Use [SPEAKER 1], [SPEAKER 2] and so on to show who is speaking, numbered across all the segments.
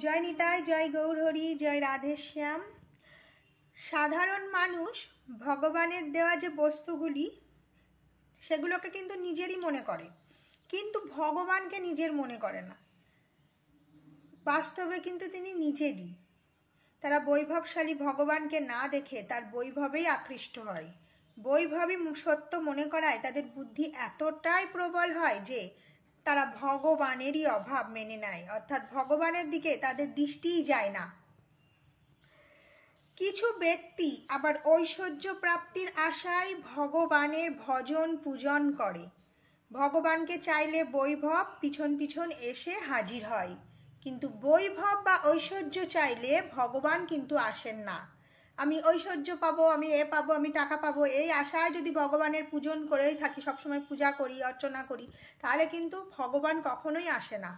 [SPEAKER 1] জয় নিতাই, জয় গৌরহরি, জয় রাধেশ্যাম। সাধারণ মানুষ ভগবানের দেওয়া যে বস্তুগুলি সেগুলোকে কিন্তু নিজেরই মনে করে, কিন্তু ভগবানকে নিজের মনে করে না। বাস্তবে কিন্তু তিনি নিজেরই। তারা বৈভবশালী ভগবানকে না দেখে তার বৈভবেই আকৃষ্ট হয়। বৈভবই সত্য মনে করায় তাদের বুদ্ধি এতটাই প্রবল হয় যে তারা ভগবানেরই অভাব মেনে নেয়, অর্থাৎ ভগবানের দিকে তাদের দৃষ্টিই যায় না। কিছু ব্যক্তি আবার ঐশ্বর্য প্রাপ্তির আশায় ভগবানের ভজন পূজন করে। ভগবানকে চাইলে বৈভব পিছন পিছন এসে হাজির হয়, কিন্তু বৈভব বা ঐশ্বর্য চাইলে ভগবান কিন্তু আসেন না। আমি ঐশ্বর্য পাবো, আমি এ পাবো, আমি টাকা পাবো, এই আশায় যদি ভগবানের পূজন করেই থাকি, সবসময় পূজা করি, অর্চনা করি, তাহলে কিন্তু ভগবান কখনোই আসে না।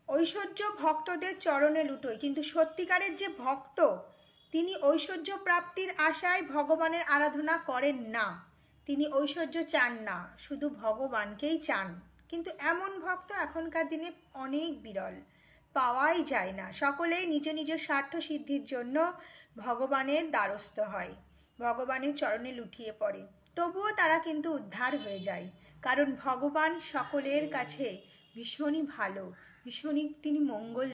[SPEAKER 1] ঐশ্বর্য ভক্তদের চরণে লুটোয়, কিন্তু সত্যিকারের যে ভক্ত তিনি ঐশ্বর্য প্রাপ্তির আশায় ভগবানের আরাধনা করেন না। তিনি ঐশ্বর্য চান না, শুধু ভগবানকেই চান। কিন্তু এমন ভক্ত এখনকার দিনে অনেক বিরল, পাওয়াই যায় না। সকলেই নিজ নিজ স্বার্থ সিদ্ধির জন্য ভগবানের দ্বারস্থ হয়, ভগবানের চরণে লুটিয়ে পড়ে। তবুও তারা কিন্তু উদ্ধার হয়ে যায়, কারণ ভগবান সকলের কাছে ভীষণই ভালো, ভীষণই তিনি মঙ্গল